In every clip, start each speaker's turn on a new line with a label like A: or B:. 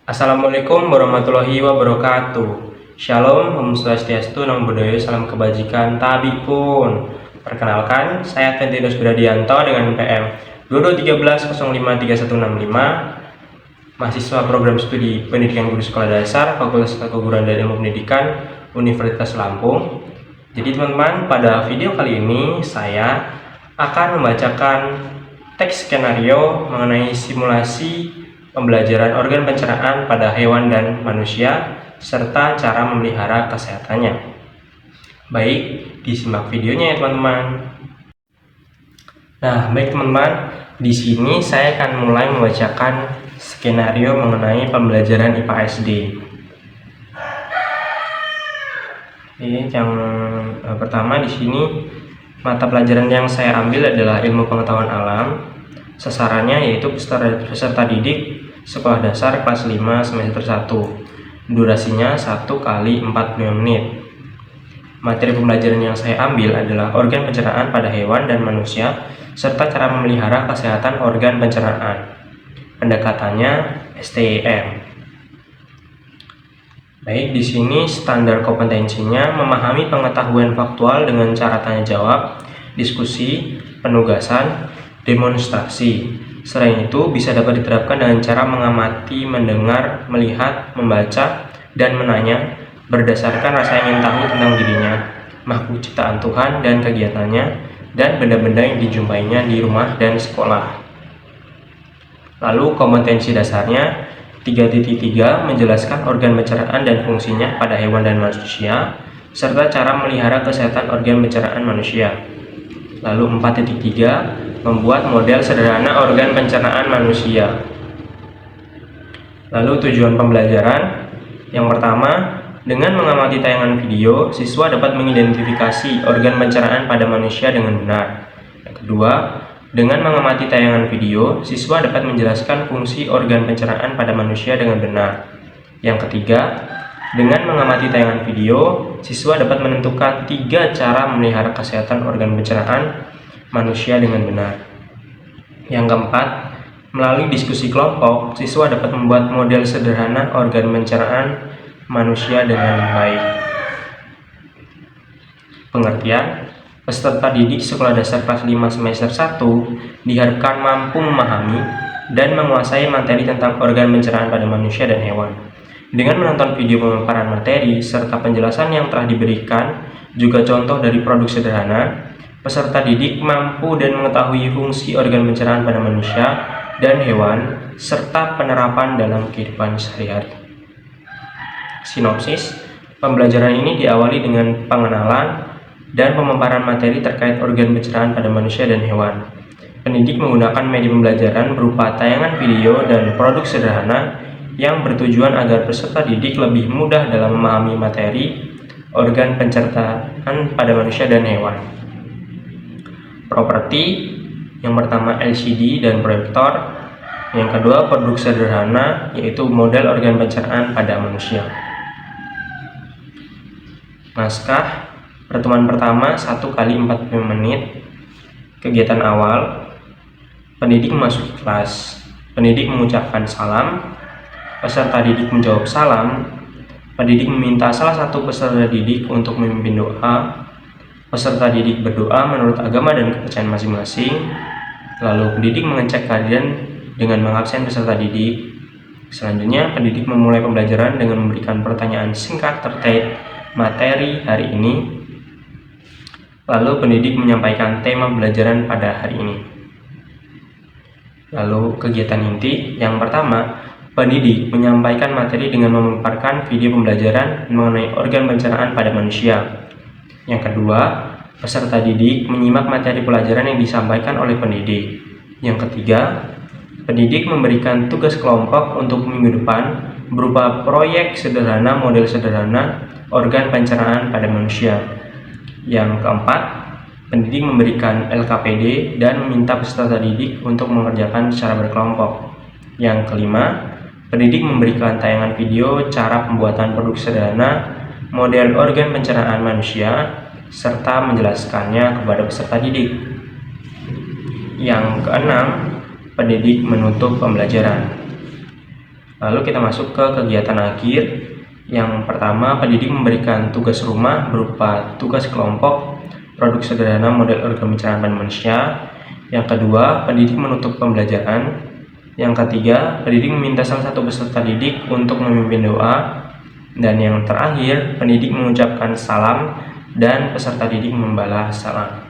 A: Assalamualaikum warahmatullahi wabarakatuh. Shalom, Om Swastiastu, Namo Buddhaya, salam kebajikan, tabi pun. Perkenalkan, saya Tentinus Bradianto dengan PM 2213053165, mahasiswa program studi pendidikan guru sekolah dasar, Fakultas Keguruan dan Ilmu Pendidikan, Universitas Lampung. Jadi teman-teman, pada video kali ini saya akan membacakan teks skenario mengenai simulasi pembelajaran organ pencernaan pada hewan dan manusia, serta cara memelihara kesehatannya. Baik, disimak videonya ya teman-teman. Nah, baik teman-teman, di sini saya akan mulai membacakan skenario mengenai pembelajaran IPA SD. Yang pertama di sini mata pelajaran yang saya ambil adalah ilmu pengetahuan alam. Sasarannya yaitu peserta didik sekolah dasar kelas 5 semester 1. Durasinya 1 kali 45 menit. Materi pembelajaran yang saya ambil adalah organ pencernaan pada hewan dan manusia serta cara memelihara kesehatan organ pencernaan. Pendekatannya STEM. Baik, di sini standar kompetensinya memahami pengetahuan faktual dengan cara tanya jawab, diskusi, penugasan, demonstrasi. Selain itu, bisa dapat diterapkan dengan cara mengamati, mendengar, melihat, membaca, dan menanya berdasarkan rasa ingin tahu tentang dirinya, makhluk ciptaan Tuhan dan kegiatannya, dan benda-benda yang dijumpainya di rumah dan sekolah. Lalu kompetensi dasarnya 3.3 menjelaskan organ pencernaan dan fungsinya pada hewan dan manusia, serta cara memelihara kesehatan organ pencernaan manusia. Lalu 4.3 membuat model sederhana organ pencernaan manusia. Lalu tujuan pembelajaran yang pertama, dengan mengamati tayangan video, siswa dapat mengidentifikasi organ pencernaan pada manusia dengan benar. Yang kedua, dengan mengamati tayangan video, siswa dapat menjelaskan fungsi organ pencernaan pada manusia dengan benar. Yang ketiga, dengan mengamati tayangan video, siswa dapat menentukan 3 cara memelihara kesehatan organ pencernaan manusia dengan benar. Yang keempat, melalui diskusi kelompok, siswa dapat membuat model sederhana organ pencernaan manusia dengan baik. Pengertian, peserta didik sekolah dasar kelas 5 semester 1 diharapkan mampu memahami dan menguasai materi tentang organ pencernaan pada manusia dan hewan. Dengan menonton video pemaparan materi serta penjelasan yang telah diberikan, juga contoh dari produk sederhana, peserta didik mampu dan mengetahui fungsi organ pencernaan pada manusia dan hewan, serta penerapan dalam kehidupan sehari-hari. Sinopsis, pembelajaran ini diawali dengan pengenalan dan pemaparan materi terkait organ pencernaan pada manusia dan hewan. Pendidik menggunakan media pembelajaran berupa tayangan video dan produk sederhana yang bertujuan agar peserta didik lebih mudah dalam memahami materi organ pencernaan pada manusia dan hewan. Properti yang pertama LCD dan proyektor, yang kedua produk sederhana yaitu model organ pencernaan pada manusia. Naskah pertemuan pertama 1 kali 45 menit. Kegiatan awal, pendidik memasuki kelas, pendidik mengucapkan salam, peserta didik menjawab salam, pendidik meminta salah satu peserta didik untuk memimpin doa, peserta didik berdoa menurut agama dan kepercayaan masing-masing. Lalu pendidik mengecek kehadiran dengan mengabsen peserta didik. Selanjutnya pendidik memulai pembelajaran dengan memberikan pertanyaan singkat terkait materi hari ini. Lalu pendidik menyampaikan tema pembelajaran pada hari ini. Lalu kegiatan inti yang pertama, pendidik menyampaikan materi dengan memaparkan video pembelajaran mengenai organ pencernaan pada manusia. Yang kedua, peserta didik menyimak materi pelajaran yang disampaikan oleh pendidik. Yang ketiga, pendidik memberikan tugas kelompok untuk minggu depan berupa proyek sederhana model sederhana organ pencernaan pada manusia. Yang keempat, pendidik memberikan LKPD dan meminta peserta didik untuk mengerjakan secara berkelompok. Yang kelima, pendidik memberikan tayangan video cara pembuatan produk sederhana model organ pencernaan manusia, serta menjelaskannya kepada peserta didik. Yang keenam, pendidik menutup pembelajaran. Lalu kita masuk ke kegiatan akhir. Yang pertama, pendidik memberikan tugas rumah berupa tugas kelompok, produk sederhana model organ pencernaan pada manusia. Yang kedua, pendidik menutup pembelajaran. Yang ketiga, pendidik meminta salah satu peserta didik untuk memimpin doa. Dan yang terakhir, pendidik mengucapkan salam dan peserta didik membalas salam.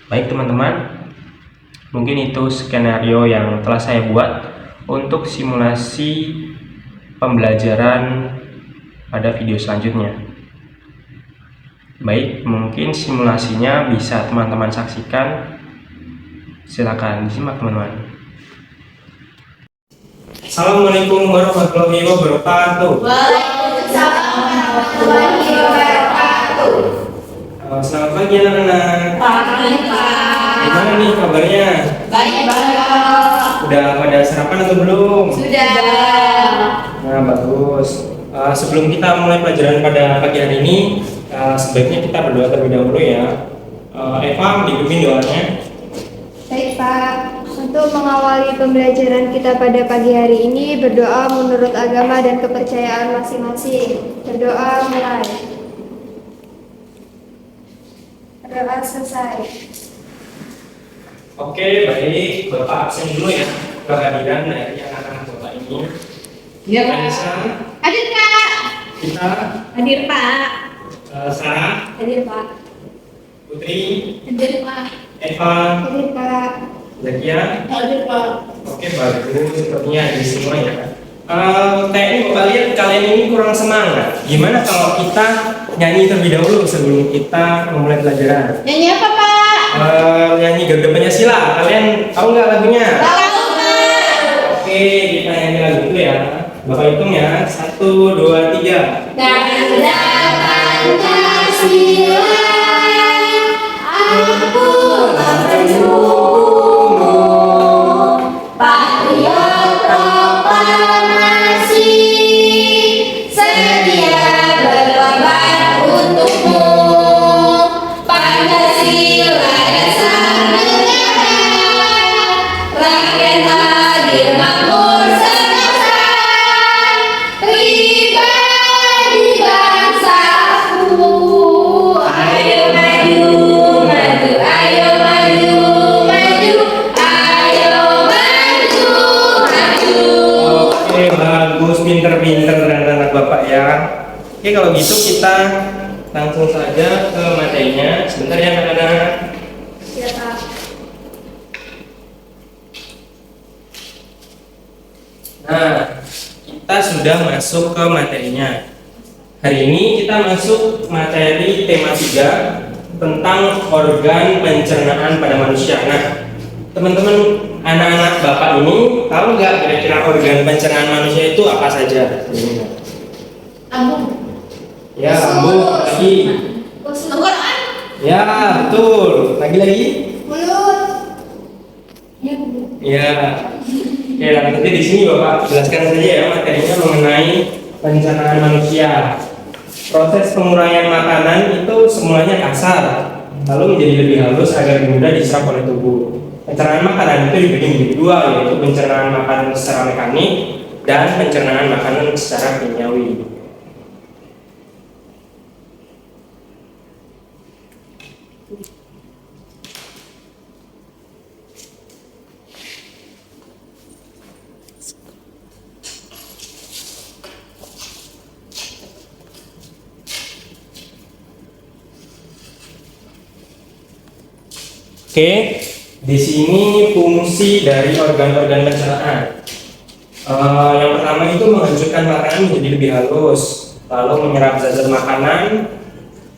A: Baik teman-teman, mungkin itu skenario yang telah saya buat untuk simulasi pembelajaran pada video selanjutnya. Baik, mungkin simulasinya bisa teman-teman saksikan. Silakan disimak teman-teman. Assalamualaikum warahmatullahi wabarakatuh.
B: Waalaikumsalam warahmatullahi wabarakatuh.
A: Selamat pagi anak-anak.
B: Pagi, Pak.
A: Gimana nih kabarnya?
B: Baik, Pak.
A: Udah pada sarapan atau belum?
B: Sudah.
A: Nah, bagus. Sebelum kita mulai pelajaran pada pagi hari ini, sebaiknya kita berdoa terlebih dahulu ya. Eva, dipimpin doanya.
C: Baik Pak, untuk mengawali pembelajaran kita pada pagi hari ini, berdoa menurut agama dan kepercayaan masing-masing. Berdoa mulai. Berdoa selesai.
A: Oke, baik. Bapak absen dulu ya kehadiran dari anak-anak Bapak ini.
B: Iya, Pak.
A: Anissa,
B: Hadir, Kak.
A: kita,
B: Hadir, Pak.
A: Sarah,
C: Hadir Pak.
A: Putri,
B: Hadir, Pak.
A: Eva,
C: Hadir Pak.
A: Zakia.
B: Hadir, Pak.
A: Oke, bagus. Sepertinya di semua ya. Kayaknya Bapak lihat kalian ini kurang semangat. Gimana kalau kita nyanyi terlebih dahulu sebelum kita memulai pelajaran?
B: Nyanyi apa, Pak?
A: Nyanyi Garuda Pancasila. Kalian tahu nggak lagunya?
B: Tahu, Pak.
A: Oke, kita nyanyi lagu itu ya. Bapak hitung ya. 1, 2, 3.
B: Garuda Pancasila, akulah pendukungmu, patriot proklamasi, sedia berkorban untukmu. Pancasila dasar negara, rakyat adil makmur sejahtera, pribadi bangsaku. Ayo maju, maju, ayo maju, maju, ayo maju, maju.
A: Oke, bagus, pinter-pinter anak-anak Bapak ya. Oke, kalau gitu kita langsung saja ke materinya. Sebentar ya anak-anak.
C: Ya Pak.
A: Nah, kita sudah masuk ke materinya. Hari ini kita masuk materi tema 3 tentang organ pencernaan pada manusia. Nah, teman-teman anak-anak Bapak ini tahu nggak kira-kira organ pencernaan manusia itu apa saja?
B: Lambung,
A: Ya, lambung, lagi.
B: tenggorokan,
A: Ya, betul. Lagi-lagi?
B: mulut.
A: Ya. Oke, nanti di sini Bapak jelaskan saja ya materinya mengenai pencernaan manusia. Proses penguraian makanan itu semuanya kasar, lalu menjadi lebih halus agar mudah diserap oleh tubuh. Pencernaan makanan itu dibagi menjadi dua, yaitu pencernaan makanan secara mekanik dan pencernaan makanan secara kimiawi. Oke, di sini fungsi dari organ-organ pencernaan. Yang pertama itu menghancurkan makanan menjadi lebih halus, lalu menyerap zat-zat makanan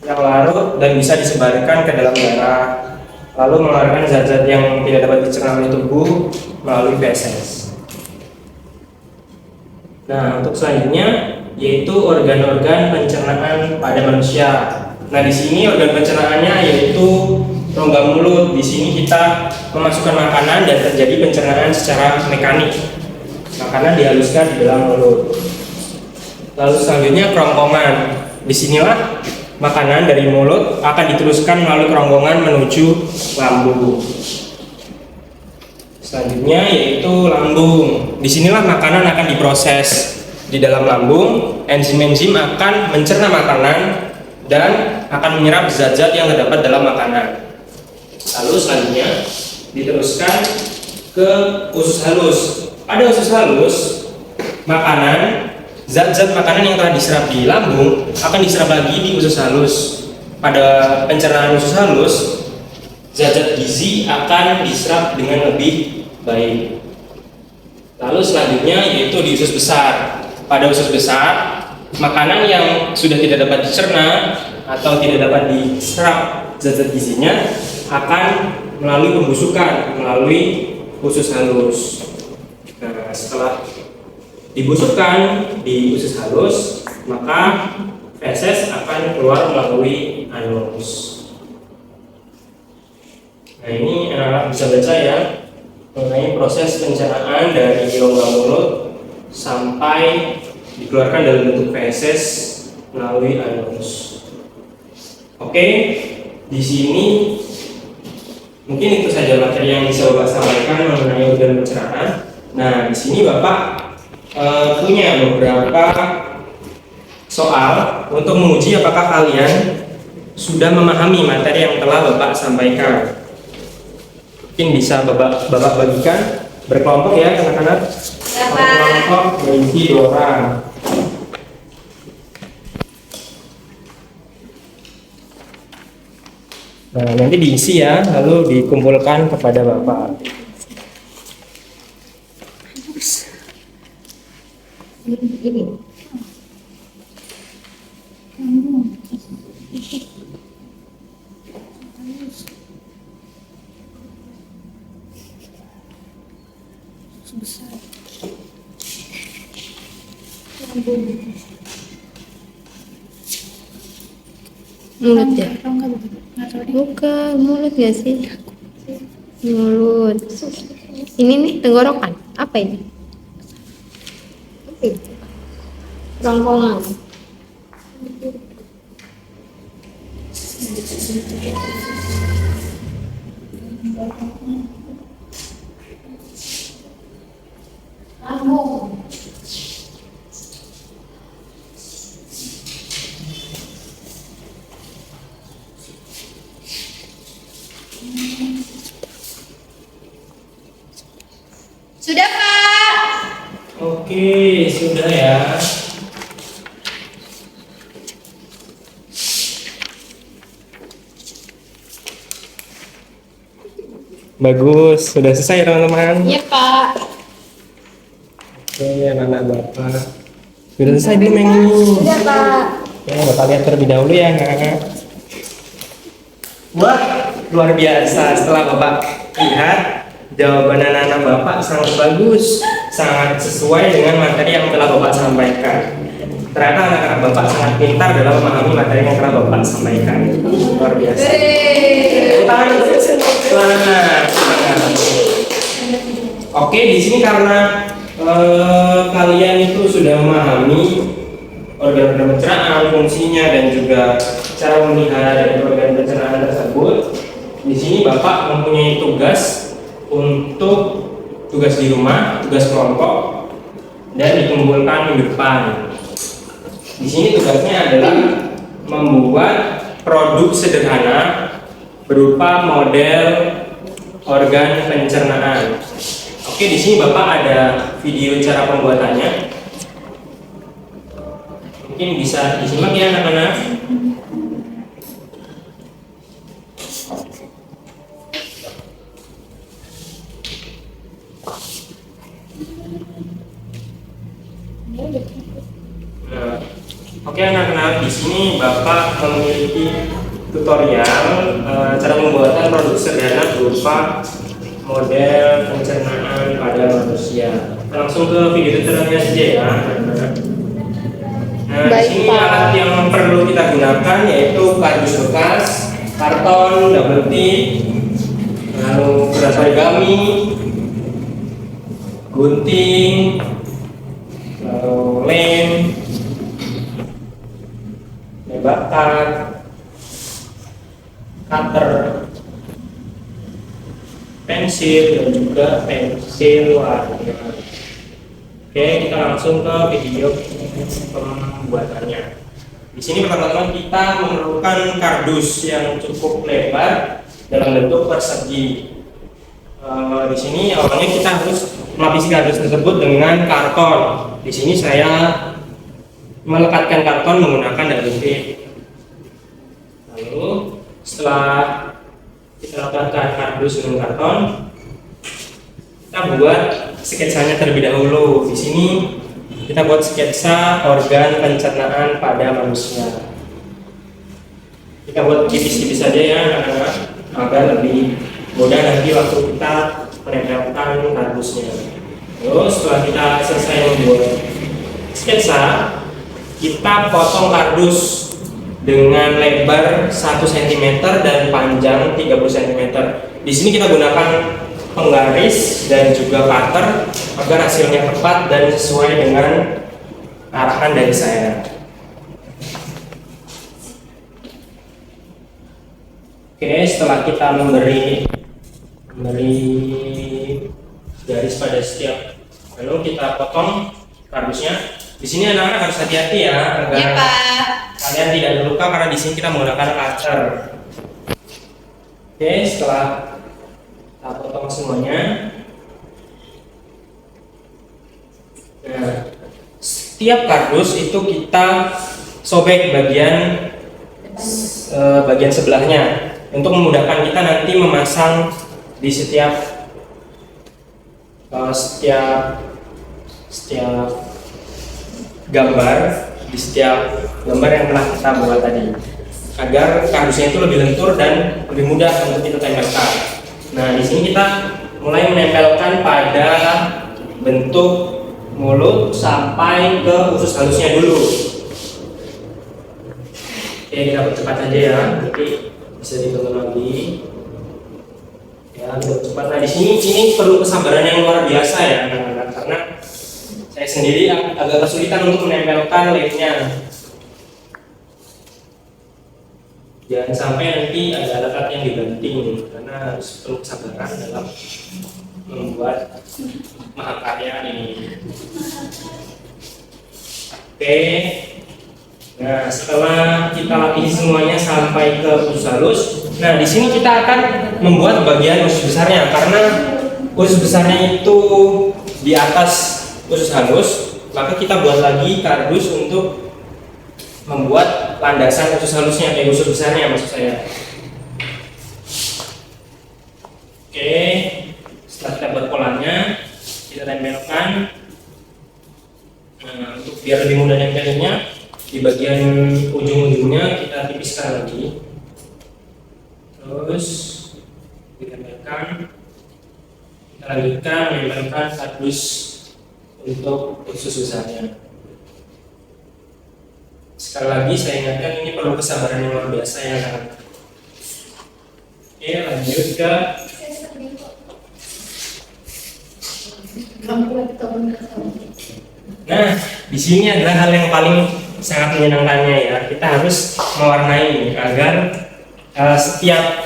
A: yang larut dan bisa disebarkan ke dalam darah, lalu mengeluarkan zat-zat yang tidak dapat dicerna oleh tubuh melalui feses. Nah, untuk selanjutnya yaitu organ-organ pencernaan pada manusia. Nah, di sini organ pencernaannya yaitu rongga mulut. Di sini kita memasukkan makanan dan terjadi pencernaan secara mekanik. Makanan dihaluskan di dalam mulut. Lalu selanjutnya kerongkongan. Disinilah makanan dari mulut akan diteruskan melalui kerongkongan menuju lambung. Selanjutnya yaitu lambung. Disinilah makanan akan diproses. Di dalam lambung, enzim-enzim akan mencerna makanan dan akan menyerap zat-zat yang terdapat dalam makanan. Lalu selanjutnya diteruskan ke usus halus. Pada usus halus, makanan, zat-zat makanan yang telah diserap di lambung akan diserap lagi di usus halus. Pada pencernaan usus halus, zat-zat gizi akan diserap dengan lebih baik. Lalu selanjutnya yaitu di usus besar. Pada usus besar, makanan yang sudah tidak dapat dicerna atau tidak dapat diserap zat-zat gizinya akan melalui pembusukan melalui usus halus. Nah, setelah dibusukkan di usus halus, maka feses akan keluar melalui anus. Nah, ini anak-anak bisa baca ya mengenai proses pencernaan dari rongga mulut sampai dikeluarkan dalam bentuk feses melalui anus. Oke, di sini mungkin itu saja materi yang bisa Bapak sampaikan mengenai organ pencernaan. Nah, di sini Bapak punya beberapa soal untuk menguji apakah kalian sudah memahami materi yang telah Bapak sampaikan. Mungkin bisa Bapak bagikan berkelompok ya anak-anak. Kelompok berisi 2 orang. Nah, nanti diisi ya, lalu dikumpulkan kepada Bapak.
B: Mulut ya? Bukan, mulut gak sih? Mulut. Ini nih tenggorokan. Apa ini? Rongkongan. Lambung. Sudah, Pak.
A: Oke, sudah ya. Bagus, sudah selesai teman-teman.
B: Iya, Pak.
A: Oke, anak-anak Bapak. Sudah selesai belum yang ini?
C: Sudah, Pak.
A: Ya, Bapak lihat terlebih dahulu ya anak-anak. Wah, luar biasa. Setelah Bapak lihat, jawaban anak-anak Bapak sangat bagus, sangat sesuai dengan materi yang telah Bapak sampaikan. Ternyata anak-anak Bapak sangat pintar dalam memahami materi yang telah Bapak sampaikan. Luar biasa. Semangat. Oke, di sini karena kalian itu sudah memahami organ-organ pencernaan, fungsinya dan juga cara memelihara dari organ pencernaan tersebut. Di sini Bapak mempunyai tugas untuk tugas di rumah, tugas kelompok, dan dikumpulkan minggu depan. Di sini tugasnya adalah membuat produk sederhana berupa model organ pencernaan. Oke, di sini Bapak ada video cara pembuatannya. Mungkin bisa disimak ya anak-anak. Nah, oke anak-anak, di sini Bapak memiliki tutorial cara pembuatan produk sederhana berupa model pencernaan pada manusia. Langsung ke video tutorialnya saja ya anak-anak. Nah, di sini alat yang perlu kita gunakan yaitu kardus bekas, karton, double tip, lalu kertas origami, gunting, lalu lem, bakar, cutter, pensil dan juga pensil warna. Oke, kita langsung ke video pembuatannya. Di sini pertama-tama kita memerlukan kardus yang cukup lebar dalam bentuk persegi. Di sini awalnya kita harus melapisi kardus tersebut dengan karton. Di sini saya melekatkan karton menggunakan double tape. Lalu setelah kita lekatkan kardus dengan karton, kita buat sketsanya terlebih dahulu. Di sini kita buat sketsa organ pencernaan pada manusia. Kita buat tipis-tipis saja ya anak-anak, agar lebih mudah nanti waktu kita menempelkan kardusnya. Terus setelah kita selesai membuat sketsa, kita potong kardus dengan lebar 1 cm dan panjang 30 cm. Di sini kita gunakan penggaris dan juga cutter agar hasilnya tepat dan sesuai dengan arahan dari saya. Oke, setelah kita memberi garis pada setiap, lalu kita potong kardusnya. Di sini anak-anak harus hati-hati ya agar
B: Ya, Pak.
A: kalian tidak terluka karena di sini kita menggunakan cutter. Oke, setelah kita potong semuanya, nah, setiap kardus itu kita sobek bagian sebelahnya untuk memudahkan kita nanti memasang di setiap gambar, di setiap gambar yang telah kita buat tadi, agar kardusnya itu lebih lentur dan lebih mudah untuk kita tempelkan. Nah, di sini kita mulai menempelkan pada bentuk mulut sampai ke usus halusnya dulu. Oke, kita percepat aja ya, nanti bisa ditonton lagi. Ya, cepat. Nah, di sini perlu kesabaran yang luar biasa ya anak-anak, karena saya sendiri agak kesulitan untuk menempelkan lemnya. Jangan sampai nanti ada lekat yang dibanting, karena harus perlu kesabaran dalam membuat mahakarya ini. Oke. Nah, setelah kita lapisi semuanya sampai ke usus halus, nah di sini kita akan membuat bagian usus besarnya, karena usus besarnya itu di atas usus halus, maka kita buat lagi kardus untuk membuat landasan usus halusnya, usus besarnya maksud saya. Oke, setelah kita buat polanya, kita tempelkan. Nah, untuk biar lebih mudah nempelnya, di bagian ujung-ujungnya kita tipiskan lagi, terus ditempelkan. Kita lanjutkan menempelkan kardus untuk usus besarnya. Sekali lagi saya ingatkan, ini perlu kesabaran yang luar biasa ya kan. Oke, lanjut ke nah, di sini adalah hal yang paling sangat menyenangkannya ya. Kita harus mewarnai agar setiap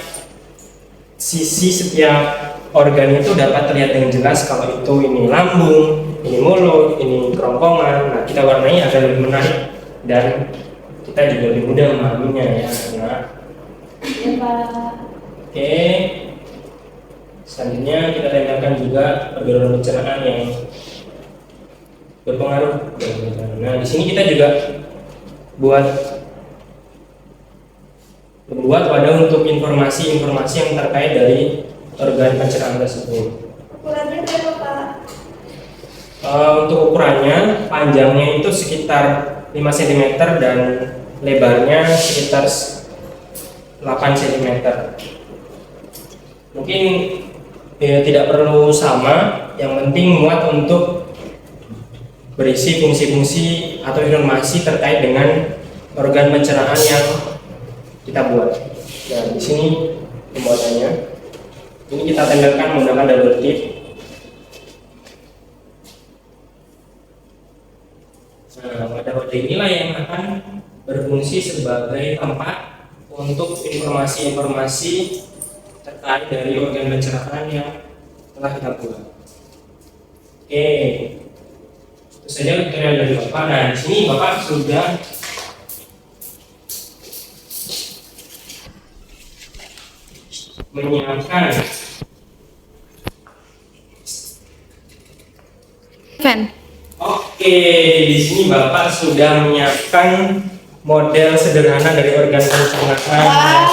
A: sisi, setiap organ itu dapat terlihat dengan jelas. Kalau itu ini lambung, ini mulut, ini kerongkongan. Nah, kita warnai agar lebih menarik dan kita juga lebih mudah memahaminya ya. Nah,
B: Ya, Pak.
A: oke. Selanjutnya kita tempelkan juga organ pencernaan yang berpengaruh. Nah, di sini kita juga membuat wadah untuk informasi-informasi yang terkait dari organ pencernaan tersebut.
C: Ukurannya berapa, Pak?
A: Untuk ukurannya, panjangnya itu sekitar 5 cm dan lebarnya sekitar 8 cm. Mungkin tidak perlu sama, yang penting muat untuk berisi fungsi-fungsi atau informasi terkait dengan organ pencernaan yang kita buat. Nah, di sini pembuatannya. Ini kita tempelkan menggunakan double tip. Nah, wadah-wadah inilah yang akan berfungsi sebagai tempat untuk informasi-informasi terkait terkait dari organ pencernaan yang telah kita buat. Oke, itu saja tutorial dari Bapak. Nah, di sini Bapak sudah menyiapkan Oke, di sini Bapak sudah menyiapkan model sederhana dari organ pencernaan.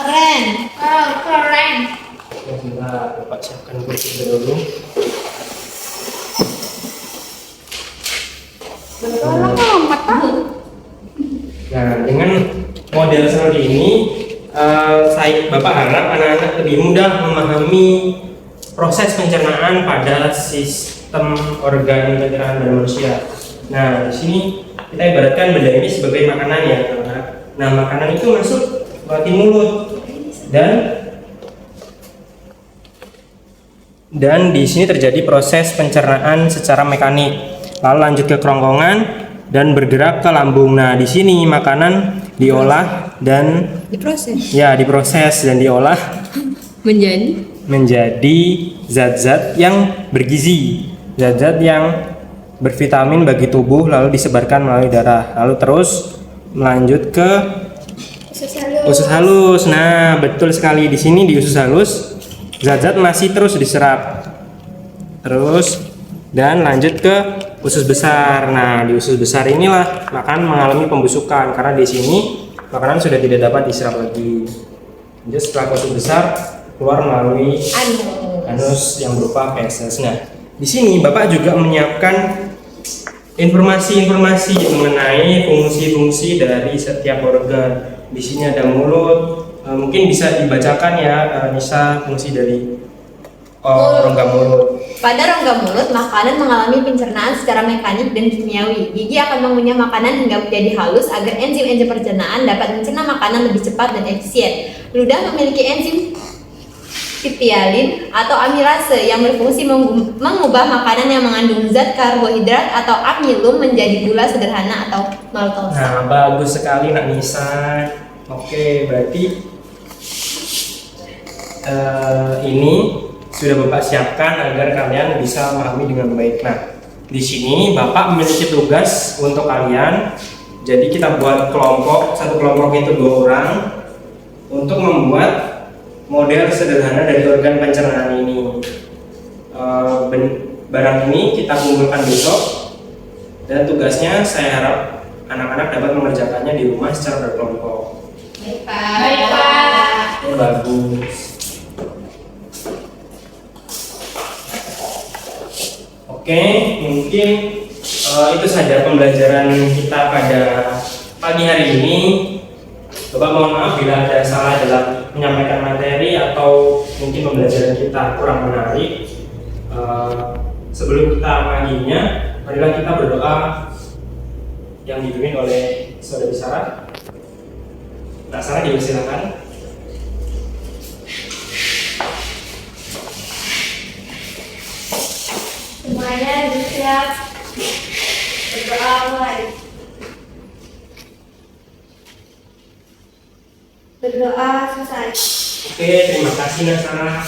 B: Keren. Oh, keren.
A: Sebentar, Bapak siapkan kursi dulu. Nah, dengan model seperti ini, Bapak harap anak-anak lebih mudah memahami proses pencernaan pada sistem organ pencernaan pada manusia. Nah, di sini kita ibaratkan benda ini sebagai makanan ya, anak-anak. Nah, makanan itu masuk melalui mulut dan di sini terjadi proses pencernaan secara mekanik, lalu lanjut ke kerongkongan dan bergerak ke lambung. Nah, di sini makanan diolah dan diproses dan diolah menjadi zat-zat yang bergizi, zat-zat yang bervitamin bagi tubuh, lalu disebarkan melalui darah, lalu terus melanjut ke usus halus. Nah, betul sekali, di sini di usus halus zat-zat masih terus diserap terus dan lanjut ke usus besar. Nah, di usus besar inilah makanan mengalami pembusukan karena di sini makanan sudah tidak dapat diserap lagi. Jadi setelah ke usus besar keluar melalui anus yang berupa feses. Nah, di sini Bapak juga menyiapkan informasi-informasi mengenai fungsi-fungsi dari setiap organ. Di sini ada mulut, mungkin bisa dibacakan ya, Nisa, fungsi dari rongga mulut.
B: Pada rongga mulut, makanan mengalami pencernaan secara mekanik dan kimiawi. Gigi akan mengunyah makanan hingga menjadi halus agar enzim-enzim pencernaan dapat mencerna makanan lebih cepat dan efisien. Ludah memiliki enzim pitialin atau amilase yang berfungsi mengubah makanan yang mengandung zat karbohidrat atau amilum menjadi gula sederhana atau maltosa.
A: Nah, bagus sekali Nak Nisa. Oke, berarti ini sudah Bapak siapkan agar kalian bisa memahami dengan baik. Nah, di sini Bapak memiliki tugas untuk kalian. Jadi kita buat kelompok, satu kelompok itu 2 orang untuk membuat model sederhana dari organ pencernaan ini. Barang ini kita kumpulkan besok dan tugasnya saya harap anak-anak dapat mengerjakannya di rumah secara berkelompok.
B: Baik, Pak.
A: Bagus. Oke, mungkin itu saja pembelajaran kita pada pagi hari ini. Bapak mohon maaf bila ada salah dalam menyampaikan materi atau mungkin pembelajaran kita kurang menarik. Sebelum kita mengakhirinya, marilah kita berdoa yang dipimpin oleh Saudari Sarah. Nah, Sarah dipersilakan.
C: Semuanya siap, berdoa mulai. Berdoa selesai.
A: Oke, terima kasih Nak Sarah.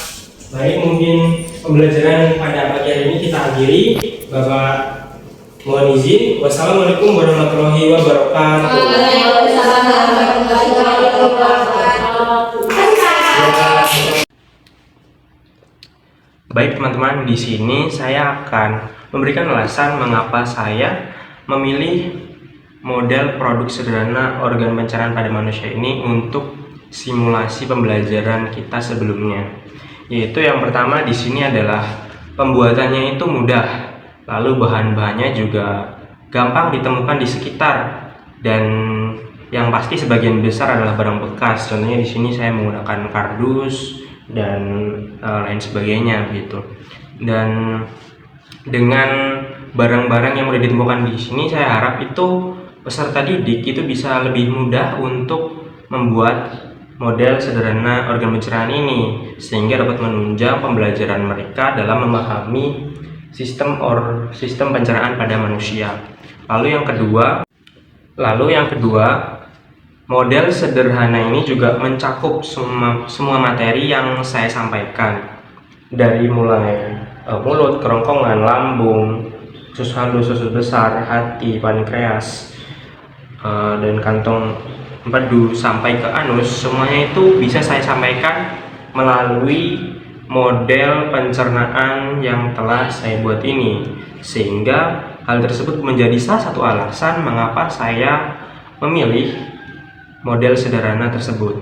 A: Baik, mungkin pembelajaran pada pagi hari ini kita akhiri. Bapak mohon izin. Wassalamualaikum warahmatullahi wabarakatuh.
B: Waalaikumsalam warahmatullahi wabarakatuh.
A: Baik teman-teman, di sini saya akan memberikan alasan mengapa saya memilih model produk sederhana organ pencernaan pada manusia ini untuk simulasi pembelajaran kita sebelumnya. Yaitu yang pertama di sini adalah pembuatannya itu mudah, lalu bahan-bahannya juga gampang ditemukan di sekitar, dan yang pasti sebagian besar adalah barang bekas. Contohnya di sini saya menggunakan kardus dan lain sebagainya gitu. Dan dengan barang-barang yang mudah ditemukan di sini, saya harap itu peserta didik itu bisa lebih mudah untuk membuat model sederhana organ pencernaan ini, sehingga dapat menunjang pembelajaran mereka dalam memahami sistem pencernaan pada manusia. Lalu yang kedua, Model sederhana ini juga mencakup semua materi yang saya sampaikan, dari mulai mulut, kerongkongan, lambung, usus halus, usus besar, hati, pankreas, dan kantong empedu sampai ke anus. Semuanya itu bisa saya sampaikan melalui model pencernaan yang telah saya buat ini, sehingga hal tersebut menjadi salah satu alasan mengapa saya memilih model sederhana tersebut.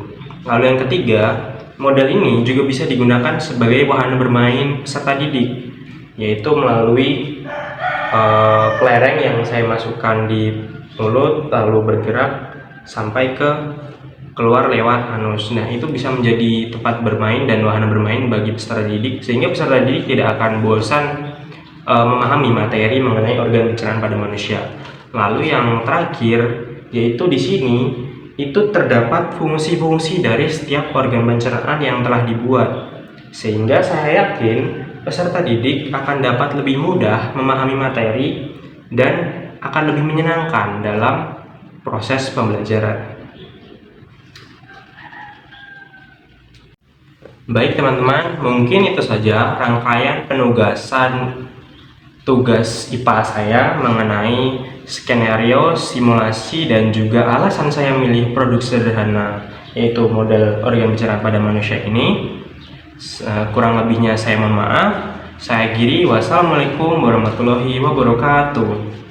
A: Lalu yang ketiga, model ini juga bisa digunakan sebagai wahana bermain peserta didik, yaitu melalui kelereng yang saya masukkan di mulut lalu bergerak sampai ke keluar lewat anus. Nah, itu bisa menjadi tempat bermain dan wahana bermain bagi peserta didik, sehingga peserta didik tidak akan bosan memahami materi mengenai organ pencernaan pada manusia. Lalu yang terakhir, yaitu di sini itu terdapat fungsi-fungsi dari setiap organ pencernaan yang telah dibuat, sehingga saya yakin peserta didik akan dapat lebih mudah memahami materi dan akan lebih menyenangkan dalam proses pembelajaran. Baik teman-teman, mungkin itu saja rangkaian penugasan tugas IPA saya mengenai skenario, simulasi, dan juga alasan saya milih produk sederhana, yaitu model organ pencernaan pada manusia ini. Kurang lebihnya saya mohon maaf. Saya Giri, wassalamualaikum warahmatullahi wabarakatuh.